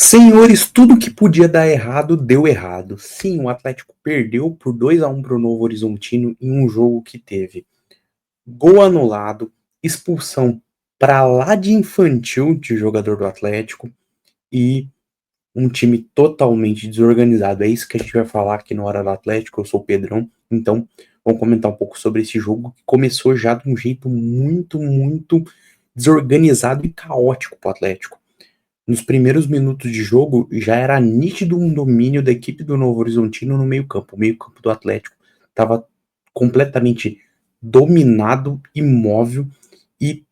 Senhores, tudo que podia dar errado, deu errado. Sim, o Atlético perdeu por 2-1 para o Novo Horizontino em um jogo que teve gol anulado, expulsão para lá de infantil de jogador do Atlético e um time totalmente desorganizado. É isso que a gente vai falar aqui no Hora do Atlético. Eu sou o Pedrão, então vamos comentar um pouco sobre esse jogo que começou já de um jeito muito desorganizado e caótico para o Atlético. Nos primeiros minutos de jogo, já era nítido um domínio da equipe do Novo Horizontino no meio-campo. O meio-campo do Atlético estava completamente dominado, imóvel, e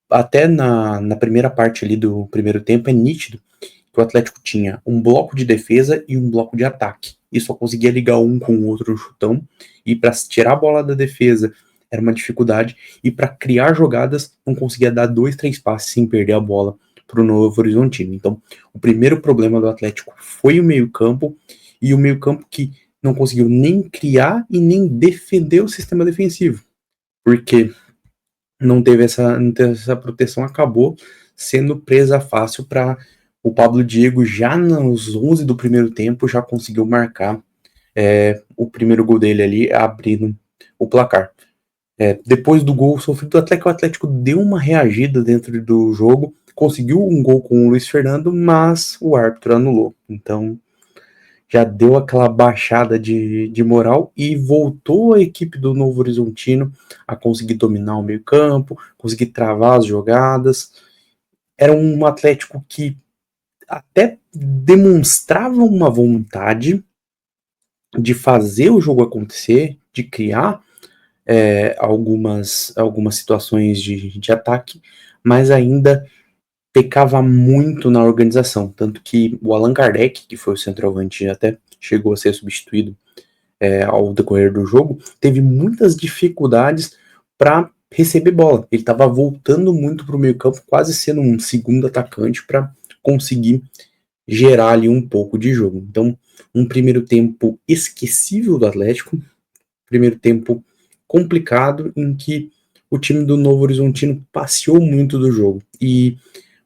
até na primeira parte ali do primeiro tempo é nítido que o Atlético tinha um bloco de defesa e um bloco de ataque. E só conseguia ligar um com o outro no chutão, e para tirar a bola da defesa era uma dificuldade, e para criar jogadas não conseguia dar 2, 3 passes sem perder a bola para o Novo Horizontino. Então, o primeiro problema do Atlético foi o meio-campo, e o meio-campo que não conseguiu nem criar e nem defender o sistema defensivo, porque não teve essa proteção, acabou sendo presa fácil para o Pablo Diego. Já nos 11 do primeiro tempo já conseguiu marcar o primeiro gol dele ali, abrindo o placar. Depois do gol sofrido do Atlético, o Atlético deu uma reagida dentro do jogo, conseguiu um gol com o Luiz Fernando, mas o árbitro anulou. Então já deu aquela baixada de moral e voltou a equipe do Novo Horizontino a conseguir dominar o meio campo, conseguir travar as jogadas. Era um Atlético que até demonstrava uma vontade de fazer o jogo acontecer, de criar algumas situações de ataque, mas ainda pecava muito na organização, tanto que o Allan Kardec, que foi o centroavante, até chegou a ser substituído ao decorrer do jogo, teve muitas dificuldades para receber bola. Ele estava voltando muito para o meio campo, quase sendo um segundo atacante para conseguir gerar ali um pouco de jogo. Então, um primeiro tempo esquecível do Atlético, primeiro tempo complicado em que o time do Novo Horizontino passeou muito do jogo. E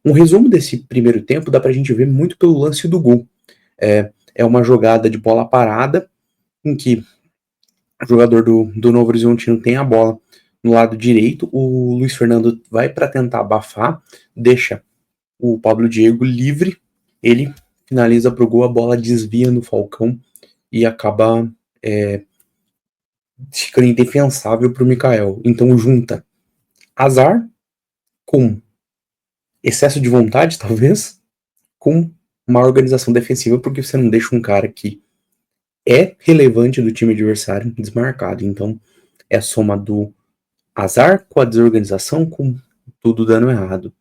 um resumo desse primeiro tempo dá pra gente ver muito pelo lance do gol. É uma jogada de bola parada, em que o jogador do Novo Horizontino tem a bola no lado direito, o Luiz Fernando vai para tentar abafar, deixa o Pablo Diego livre, ele finaliza pro gol, a bola desvia no Falcão e acaba ficando indefensável pro Mikael. Então junta azar com excesso de vontade, talvez, com uma organização defensiva, porque você não deixa um cara que é relevante do time adversário desmarcado. Então, é a soma do azar com a desorganização, com tudo dando errado.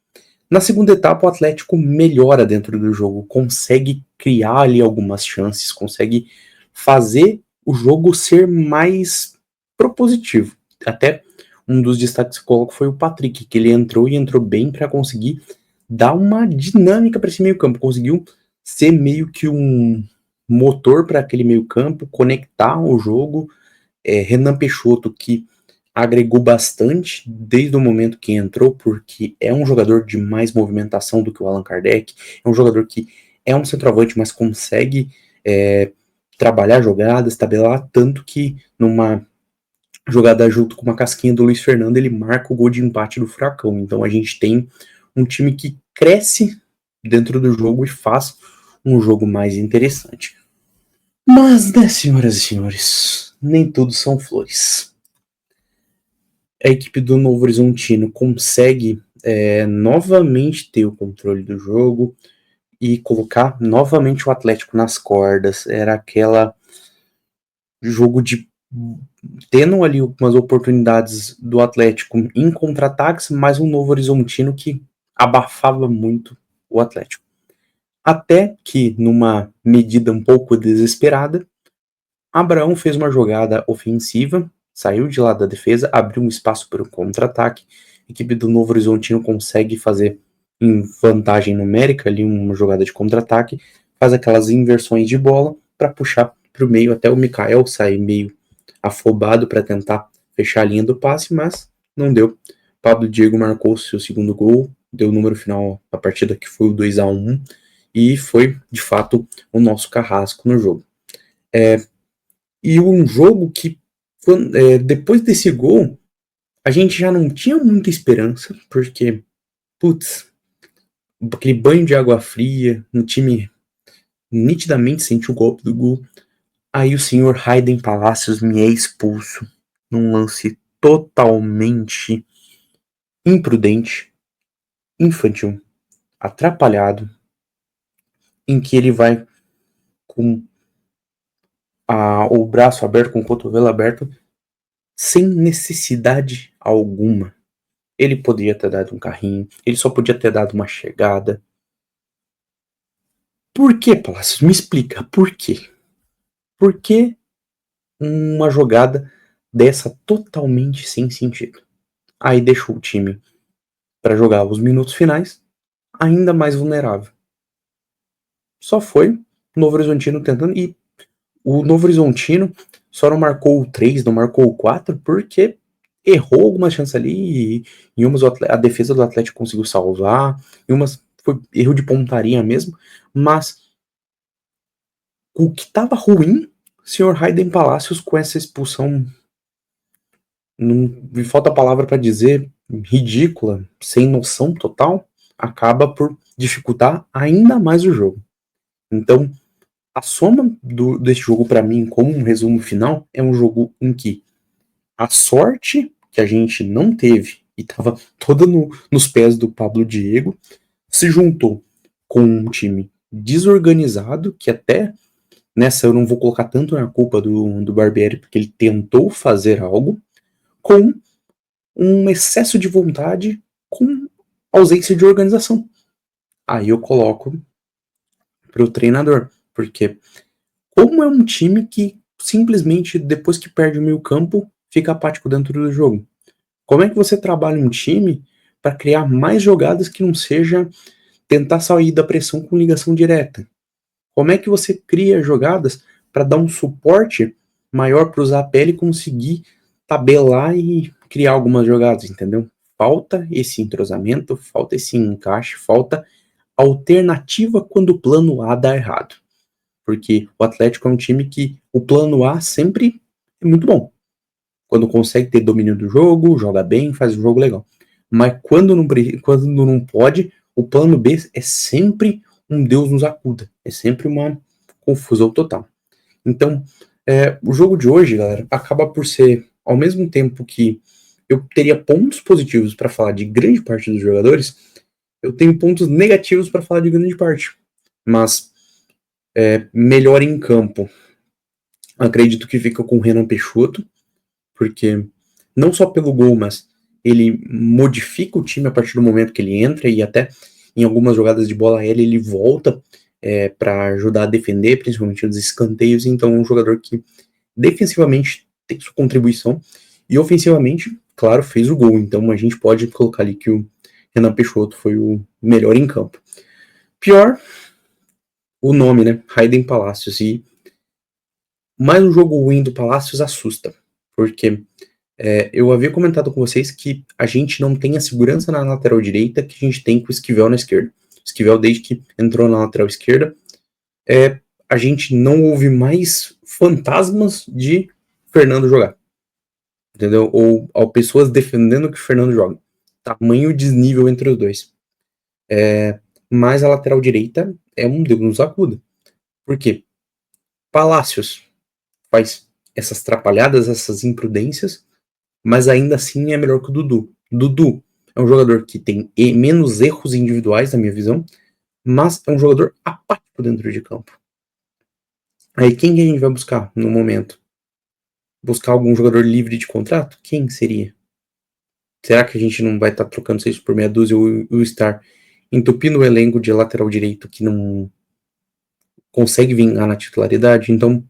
Na segunda etapa, o Atlético melhora dentro do jogo, consegue criar ali algumas chances, consegue fazer o jogo ser mais propositivo. Até um dos destaques que eu coloco foi o Patrick, que ele entrou e entrou bem para conseguir dar uma dinâmica para esse meio campo, conseguiu ser meio que um motor para aquele meio campo, conectar o jogo. Renan Peixoto, que agregou bastante desde o momento que entrou, porque é um jogador de mais movimentação do que o Allan Kardec, é um jogador que é um centroavante, mas consegue trabalhar jogadas, tabelar, tanto que numa jogada junto com uma casquinha do Luiz Fernando, ele marca o gol de empate do Furacão. Então a gente tem um time que cresce dentro do jogo e faz um jogo mais interessante. Mas, né, senhoras e senhores, nem tudo são flores. A equipe do Novo Horizontino consegue novamente ter o controle do jogo e colocar novamente o Atlético nas cordas. Era aquela jogo de tendo ali algumas oportunidades do Atlético em contra-ataques, mas um Novo Horizontino que abafava muito o Atlético. Até que, numa medida um pouco desesperada, Abraão fez uma jogada ofensiva, saiu de lá da defesa, abriu um espaço para o contra-ataque. A equipe do Novo Horizontino consegue fazer em vantagem numérica ali uma jogada de contra-ataque, faz aquelas inversões de bola para puxar para o meio, até o Mikael sair meio afobado para tentar fechar a linha do passe, mas não deu. Pablo Diego marcou seu segundo gol, deu o número final da partida, que foi o 2-1, e foi, de fato, o nosso carrasco no jogo. E um jogo que, depois desse gol, a gente já não tinha muita esperança, porque, putz, aquele banho de água fria, o time nitidamente sentiu o golpe do gol. Aí o senhor Hayden Palacios me é expulso num lance totalmente imprudente, infantil, atrapalhado, em que ele vai com o braço aberto, com o cotovelo aberto, sem necessidade alguma. Ele poderia ter dado um carrinho, ele só podia ter dado uma chegada. Por que, Palacios? Me explica, por quê? Por que uma jogada dessa totalmente sem sentido? Aí deixou o time para jogar os minutos finais ainda mais vulnerável. Só foi o Novo Horizontino tentando, e o Novo Horizontino só não marcou o 3, não marcou o 4, porque errou algumas chances ali, e em umas a defesa do Atlético conseguiu salvar, em umas foi erro de pontaria mesmo, mas o que estava ruim, o senhor Hayden Palacios, com essa expulsão, não me falta a palavra para dizer, ridícula, sem noção total, acaba por dificultar ainda mais o jogo. Então, a soma desse jogo, para mim, como um resumo final, é um jogo em que a sorte que a gente não teve e estava toda nos pés do Pablo Diego se juntou com um time desorganizado, que até nessa eu não vou colocar tanto na culpa do Barbieri, porque ele tentou fazer algo, com um excesso de vontade, com ausência de organização. Aí eu coloco para o treinador, porque como é um time que simplesmente, depois que perde o meio campo, fica apático dentro do jogo? Como é que você trabalha um time para criar mais jogadas que não seja tentar sair da pressão com ligação direta? Como é que você cria jogadas para dar um suporte maior para o Zapelli conseguir tabelar e criar algumas jogadas, entendeu? Falta esse entrosamento, falta esse encaixe, falta alternativa quando o plano A dá errado. Porque o Atlético é um time que o plano A sempre é muito bom. Quando consegue ter domínio do jogo, joga bem, faz um jogo legal. Mas quando não pode, o plano B é sempre um Deus nos acuda. É sempre uma confusão total. Então, o jogo de hoje, galera, acaba por ser, ao mesmo tempo que eu teria pontos positivos para falar de grande parte dos jogadores, eu tenho pontos negativos para falar de grande parte. Mas melhor em campo, acredito que fica com o Renan Peixoto, porque não só pelo gol, mas ele modifica o time a partir do momento que ele entra, e até em algumas jogadas de bola aérea ele volta para ajudar a defender, principalmente nos escanteios. Então é um jogador que defensivamente tem sua contribuição, e ofensivamente, claro, fez o gol. Então a gente pode colocar ali que o Renan Peixoto foi o melhor em campo. Pior, o nome, né? Hayden Palacios. E mais um jogo ruim do Palacios assusta, porque eu havia comentado com vocês que a gente não tem a segurança na lateral direita que a gente tem com o Esquivel na esquerda. O Esquivel, desde que entrou na lateral esquerda, a gente não ouve mais fantasmas de Fernando jogar. Entendeu? Ou pessoas defendendo que o Fernando joga. Tamanho desnível entre os dois. Mas a lateral direita é um Deus nos acuda. Por quê? Palácios faz essas atrapalhadas, essas imprudências, mas ainda assim é melhor que o Dudu. Dudu é um jogador que tem menos erros individuais, na minha visão, mas é um jogador apático dentro de campo. Aí quem que a gente vai buscar no momento? Buscar algum jogador livre de contrato? Quem seria? Será que a gente não vai estar trocando 6 por meia dúzia ou estar entupindo o elenco de lateral direito que não consegue vingar na titularidade? Então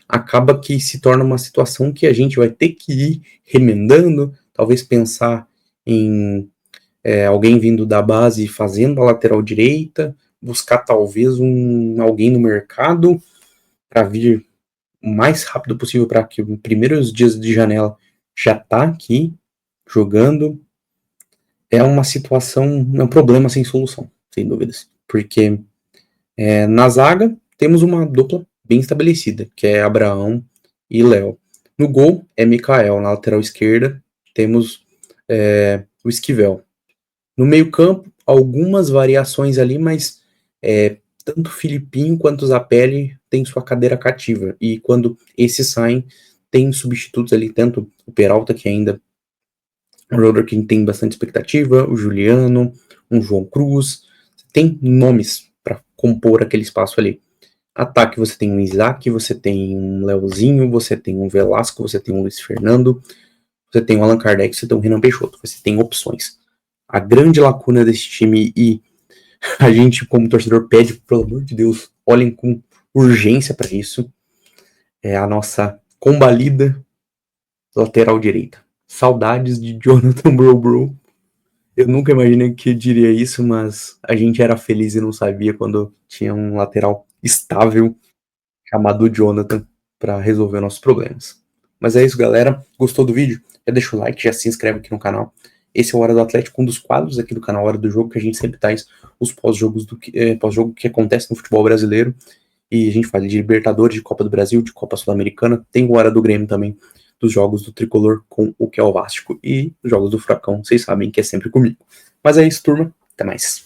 acaba que se torna uma situação que a gente vai ter que ir remendando, talvez pensar em alguém vindo da base fazendo a lateral direita, buscar talvez alguém no mercado para vir o mais rápido possível, para que os primeiros dias de janela já tá aqui jogando. É uma situação, é um problema sem solução, sem dúvidas, porque Na zaga, temos uma dupla bem estabelecida, que é Abraão e Léo. No gol, é Mikael. Na lateral esquerda, temos o Esquivel. No meio-campo, algumas variações ali, mas tanto o Filipinho quanto o Zapelli têm sua cadeira cativa. E quando esses saem, tem substitutos ali, tanto o Peralta, que ainda é um jogador que tem bastante expectativa, o Juliano, um João Cruz. Tem nomes para compor aquele espaço ali. Ataque, você tem um Isaac, você tem um Leozinho, você tem um Velasco, você tem um Luiz Fernando, você tem um Allan Kardec, você tem um Renan Peixoto. Você tem opções. A grande lacuna desse time, e a gente, como torcedor, pede, pelo amor de Deus, olhem com urgência para isso, é a nossa combalida lateral direita. Saudades de Jonathan Bro. Eu nunca imaginei que eu diria isso, mas a gente era feliz e não sabia quando tinha um lateral estável chamado Jonathan para resolver nossos problemas. Mas é isso, galera. Gostou do vídeo? Já deixa o like, já se inscreve aqui no canal. Esse é o Hora do Atlético, um dos quadros aqui do canal Hora do Jogo, que a gente sempre traz os pós-jogos pós-jogo que acontece no futebol brasileiro. E a gente fala de Libertadores, de Copa do Brasil, de Copa Sul-Americana. Tem o Hora do Grêmio também, dos jogos do Tricolor com o que é o Vasco. E os jogos do Furacão, vocês sabem que é sempre comigo. Mas é isso, turma. Até mais.